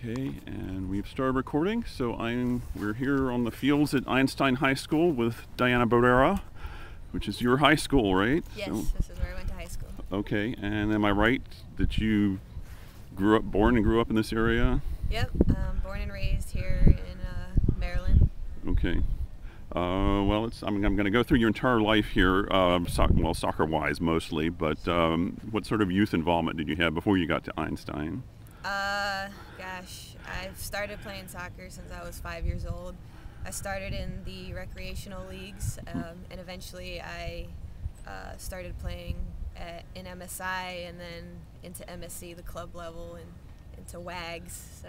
Okay, and we've started recording. So we're here on the fields at Einstein High School with Diana Barrera, which is your high school, right? Yes, So, this is where I went to high school. okay, and am I right that you born and grew up in this area? Yep, born and raised here in Maryland. Okay. Well, I'm going to go through your entire life here, soccer-wise mostly, but what sort of youth involvement did you have before you got to Einstein? Gosh, I've started playing soccer since I was 5 years old. I started in the recreational leagues, and eventually I started playing in MSI and then into MSC, the club level, and into WAGs. So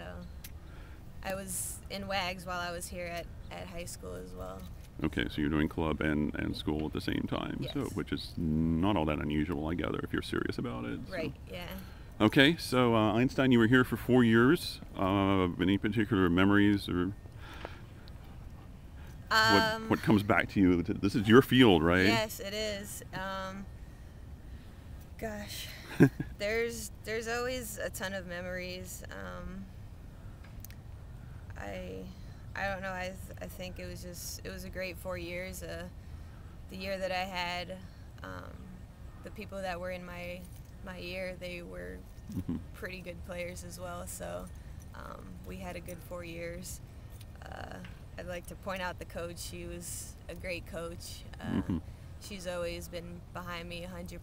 I was in WAGs while I was here at high school as well. Okay, so you're doing club and school at the same time, Yes. so which is not all that unusual, I gather, if you're serious about it. Right, yeah. Okay, so Einstein, you were here for 4 years. Any particular memories or what comes back to you? This is your field, right? Yes, it is. Gosh, there's always a ton of memories. I don't know. I think it was a great 4 years. The year that I had, the people that were in my year, they were pretty good players as well. So we had a good 4 years. I'd like to point out the coach. She was a great coach. She's always been behind me 100%.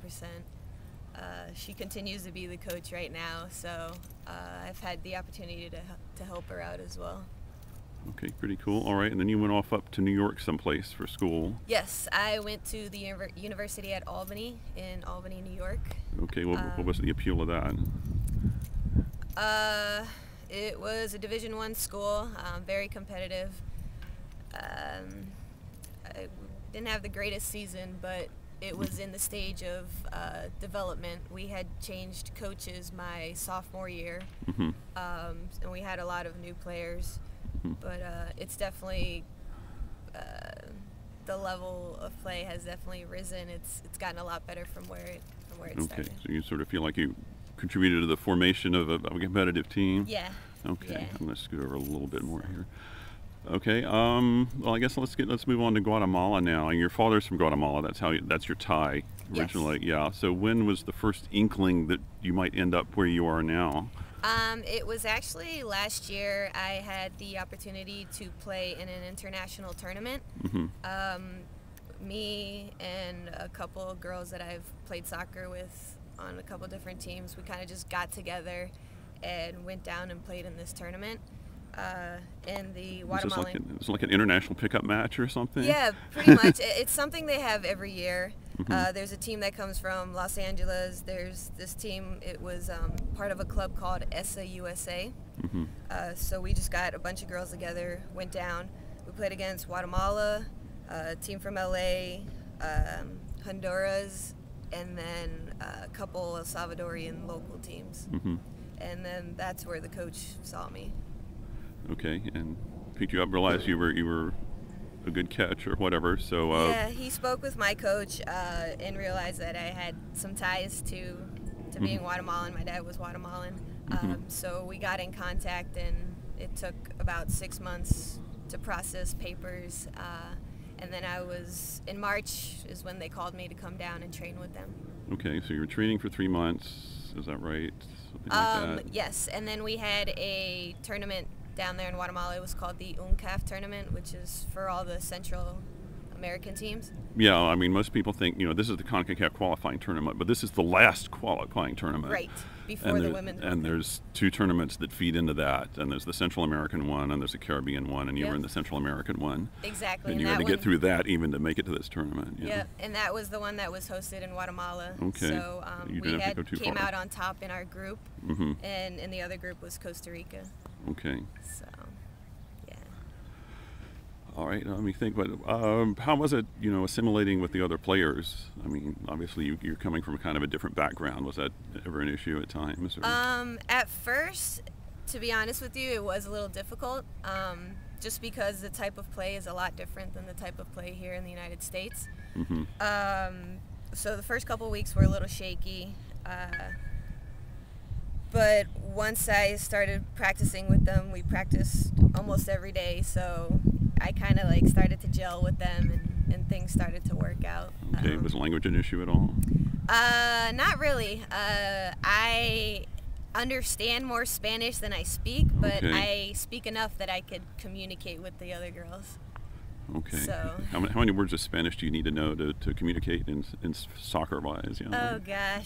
She continues to be the coach right now, so I've had the opportunity to help her out as well. Okay, pretty cool. All right, and then you went off up to New York someplace for school. Yes, I went to the University at Albany in Albany, New York. Okay, what was the appeal of that? It was a Division I school, very competitive. I didn't have the greatest season, but it was in the stage of development. We had changed coaches my sophomore year, and we had a lot of new players. But it's definitely the level of play has definitely risen. It's gotten a lot better from where it started. Okay, so you sort of feel like you contributed to the formation of a competitive team? Yeah. Okay, Yeah. I'm going to scoot over a little bit more here. Okay, well, I guess let's move on to Guatemala now. Your father's from Guatemala. That's your tie originally. Yes. Yeah. So when was the first inkling that you might end up where you are now? It was actually last year. I had the opportunity to play in an international tournament. Me and a couple of girls that I've played soccer with on a couple different teams, we kind of just got together and went down and played in this tournament. In the Guatemalan. It's like an international pickup match or something? Yeah, pretty much. It's something they have every year. There's a team that comes from Los Angeles. There's this team. It was part of a club called ESA USA. So we just got a bunch of girls together, went down. We played against Guatemala, a team from LA, Honduras, and then a couple of Salvadorian local teams. And then that's where the coach saw me. Okay, and picked you up, realized you were a good catch or whatever. So yeah, he spoke with my coach and realized that I had some ties to being Guatemalan. My dad was Guatemalan, so we got in contact, and it took about 6 months to process papers. And then in March is when they called me to come down and train with them. Okay, so you were training for 3 months. Is that right? Something like that? Yes, and then we had a tournament down there in Guatemala. It was called the CONCACAF Tournament, which is for all the Central American teams. Yeah, I mean, most people think, this is the CONCACAF qualifying tournament, but this is the last qualifying tournament. Right, before the women's. And there's 2 tournaments that feed into that, and there's the Central American one, and there's a Caribbean one, and you were in the Central American one. Exactly. And you had to get through that even to make it to this tournament. Yeah, and that was the one that was hosted in Guatemala. Okay. So you we didn't have to go too came far. out on top in our group, and in the other group was Costa Rica. Okay. So, yeah. All right, let me think. But how was it, assimilating with the other players? I mean, obviously you're coming from kind of a different background. Was that ever an issue at times? Or? At first, to be honest with you, it was a little difficult, just because the type of play is a lot different than the type of play here in the United States. So the first couple of weeks were a little shaky. But once I started practicing with them, we practiced almost every day, so I kind of like started to gel with them, and things started to work out. Okay, was language an issue at all? Not really. I understand more Spanish than I speak, but I speak enough that I could communicate with the other girls. Okay. So. How many words of Spanish do you need to know to communicate in soccer-wise? You know? Oh, gosh.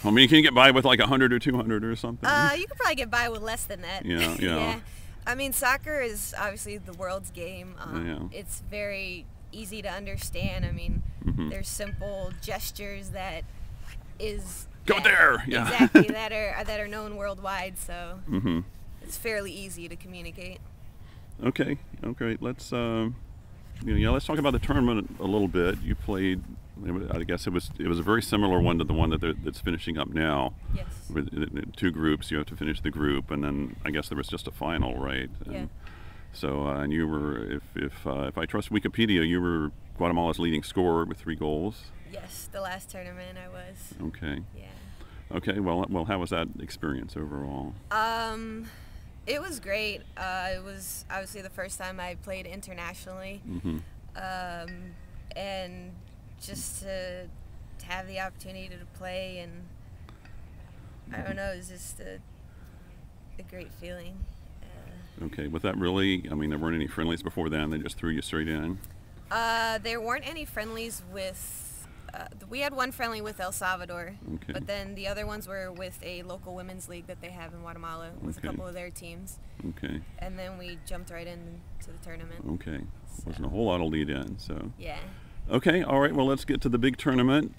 I mean, can you get by with like 100 or 200 or something? You could probably get by with less than that. Yeah. Yeah. I mean, soccer is obviously the world's game. Yeah. It's very easy to understand. I mean, there's simple gestures that is... Go there! Yeah. Exactly, that are known worldwide, so it's fairly easy to communicate. Okay. Let's let's talk about the tournament a little bit. You played. I guess it was a very similar one to the one that's finishing up now. Yes. With 2 groups, you have to finish the group, and then I guess there was just a final, right? Yeah. So and you were, if I trust Wikipedia, you were Guatemala's leading scorer with 3 goals. Yes, the last tournament I was. Okay. Yeah. Okay. Well, how was that experience overall? It was great. It was obviously the first time I played internationally, and just to have the opportunity to play, and I don't know, it was just a great feeling. Okay, was that really, I mean, there weren't any friendlies before then, they just threw you straight in? There weren't any friendlies with, we had one friendly with El Salvador, but then the other ones were with a local women's league that they have in Guatemala with a couple of their teams. Okay. And then we jumped right into the tournament. Okay. So. Wasn't a whole lot of lead in, so. Yeah. Okay, all right, well, let's get to the big tournament.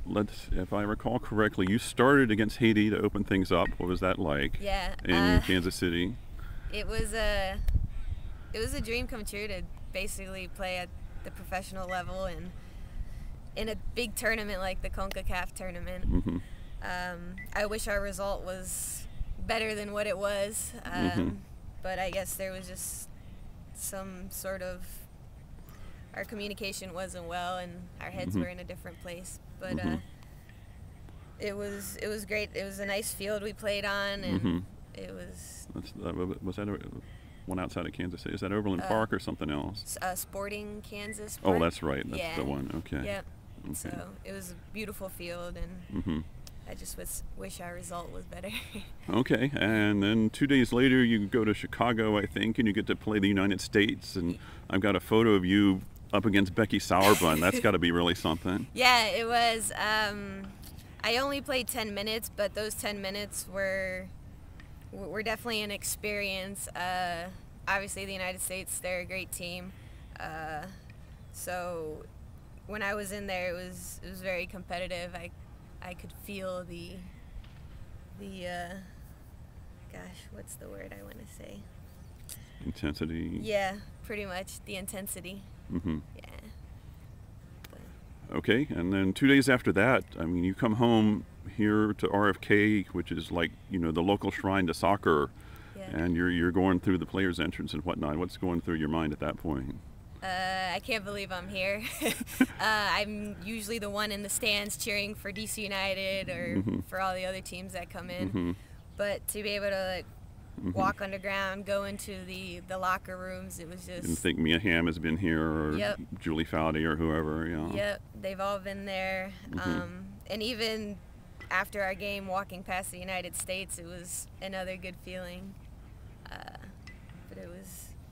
If I recall correctly, you started against Haiti to open things up. What was that like? Yeah. In Kansas City? It was a dream come true to basically play at the professional level and in a big tournament like the CONCACAF Tournament. I wish our result was better than what it was, but I guess there was just some sort of, our communication wasn't well and our heads were in a different place. But it was great. It was a nice field we played on, and it was... Was that one outside of Kansas City? Is that Overland Park or something else? Sporting Kansas Park. Oh, that's right. That's the one. Okay. Yep. Okay. So it was a beautiful field, and I just wish our result was better. Okay, and then 2 days later you go to Chicago, I think, and you get to play the United States, and I've got a photo of you up against Becky Sauerbund. That's got to be really something. Yeah, it was. I only played 10 minutes, but those 10 minutes were definitely an experience. Obviously, the United States, they're a great team. So when I was in there, it was very competitive. I could feel the gosh, what's the word I want to say? Intensity. Yeah, pretty much the intensity. Yeah. Okay, and then 2 days after that, I mean, you come home here to RFK, which is like, you know, the local shrine to soccer, and you're going through the players' entrance and whatnot. What's going through your mind at that point? I can't believe I'm here. I'm usually the one in the stands cheering for DC United or for all the other teams that come in. But to be able to walk underground, go into the locker rooms, it was just... And think Mia Hamm has been here, or Julie Foudy, or whoever, Yep, they've all been there. And even after our game, walking past the United States, it was another good feeling. But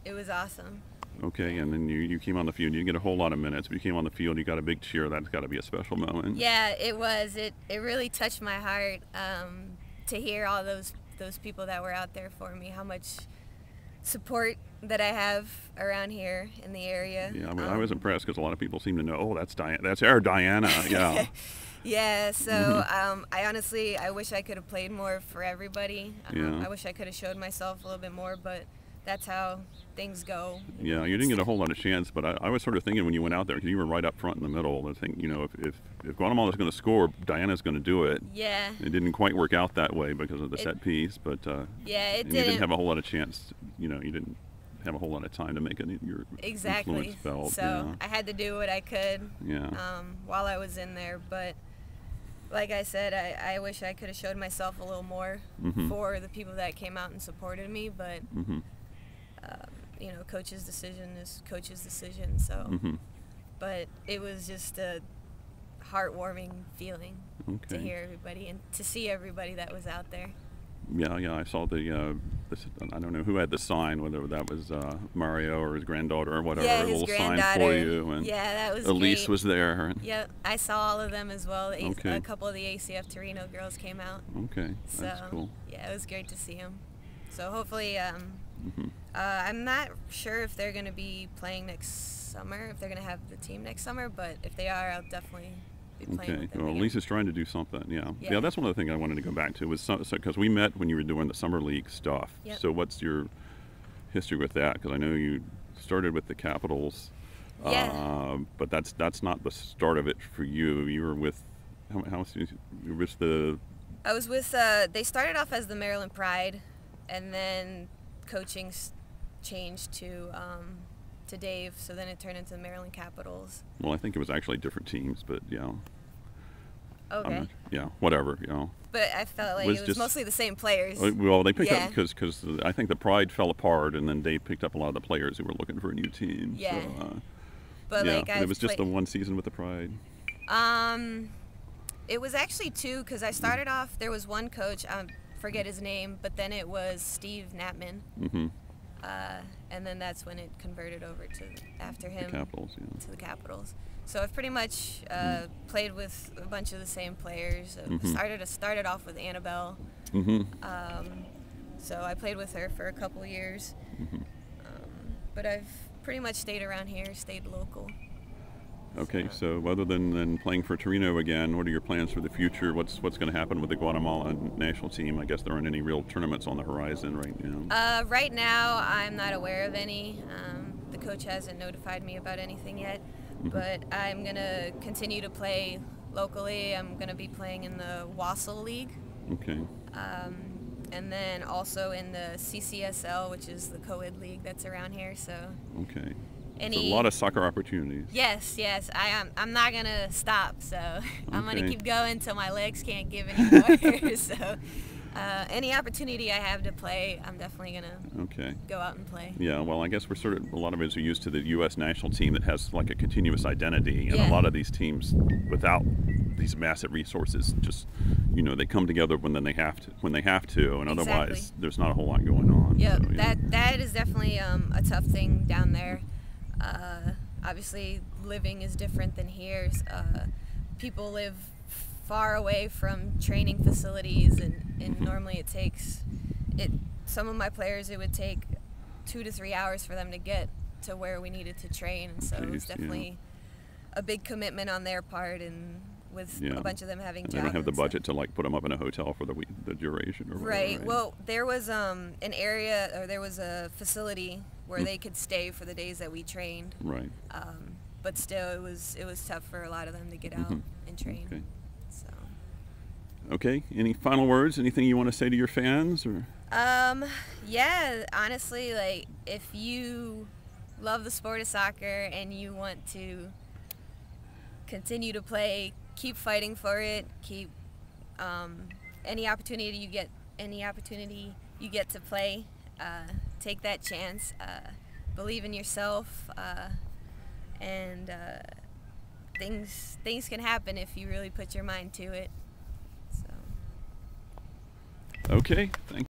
it was awesome. Okay, and then you came on the field. You didn't get a whole lot of minutes, but you came on the field. You got a big cheer. That's got to be a special moment. Yeah, it was. It really touched my heart to hear all those people that were out there for me. How much support that I have around here in the area. Yeah, I was impressed because a lot of people seem to know. Oh, that's our Diana. Yeah. Yeah. So I wish I could have played more for everybody. I wish I could have showed myself a little bit more, but that's how things go. Yeah, you didn't get a whole lot of chance, but I was sort of thinking when you went out there, because you were right up front in the middle, I think, you know, if Guatemala's going to score, Diana's going to do it. Yeah. It didn't quite work out that way because of the set piece, but yeah, it didn't. You didn't have a whole lot of chance, you know, you didn't have a whole lot of time to make your influence felt. So I had to do what I could while I was in there, but like I said, I wish I could have showed myself a little more for the people that came out and supported me, but you know, coach's decision is coach's decision. So, but it was just a heartwarming feeling to hear everybody and to see everybody that was out there. Yeah, I saw the I don't know who had the sign, whether that was Mario or his granddaughter or whatever, Yeah, a his little sign for you. And yeah, that was Elise great. was there. Yep, I saw all of them as well. A couple of the ACF Torino girls came out. Okay, that's so, cool. Yeah, it was great to see them. So hopefully, I'm not sure if they're going to be playing next summer, if they're going to have the team next summer, but if they are, I'll definitely be playing with them well, again. Lisa's trying to do something, yeah. That's one of the things I wanted to go back to, was because we met when you were doing the summer league stuff. Yep. So what's your history with that? Because I know you started with the Capitals, but that's not the start of it for you. You were with, you were with the... I was with, they started off as the Maryland Pride, and then coaching changed to Dave, so then it turned into the Maryland Capitals. Well, I think it was actually different teams, but yeah. Okay. Whatever, But I felt like it was mostly the same players. Well, they picked up, because I think the Pride fell apart, and then Dave picked up a lot of the players who were looking for a new team. Yeah. So, but like it was just the one season with the Pride. It was actually two, because I started off, there was one coach, I forget his name, but then it was Steve Natman. And then that's when it converted over to, after him, the Capitals, to the Capitals. So I've pretty much played with a bunch of the same players. Started off with Annabelle. So I played with her for a couple years. But I've pretty much stayed around here, stayed local. Okay, so other than playing for Torino again, what are your plans for the future? What's going to happen with the Guatemala National Team? I guess there aren't any real tournaments on the horizon right now. Right now, I'm not aware of any. The coach hasn't notified me about anything yet, but I'm going to continue to play locally. I'm going to be playing in the Wassel League. Okay. And then also in the CCSL, which is the co-ed league that's around here. So. Okay. So a lot of soccer opportunities. Yes. I'm not gonna stop, so I'm gonna keep going until my legs can't give anymore. So any opportunity I have to play, I'm definitely gonna go out and play. Yeah, well, I guess a lot of us are used to the U.S. national team that has like a continuous identity, and a lot of these teams, without these massive resources, just they come together when they have to, and otherwise there's not a whole lot going on. Yeah, so, that is definitely a tough thing down there. Obviously, living is different than here. People live far away from training facilities, and normally it takes some of my players, it would take 2 to 3 hours for them to get to where we needed to train, and so it's definitely a big commitment on their part, and with a bunch of them having jobs. They don't have the budget to like put them up in a hotel for the duration or whatever, right. Well, there was an area, or there was a facility where they could stay for the days that we trained. Right. But still, it was tough for a lot of them to get out and train. Okay. So. Okay. Any final words? Anything you want to say to your fans, or? Yeah. Honestly, like, if you love the sport of soccer and you want to continue to play, keep fighting for it. Keep any opportunity you get to play. Take that chance. Believe in yourself, and things can happen if you really put your mind to it. So. Okay. Thank you.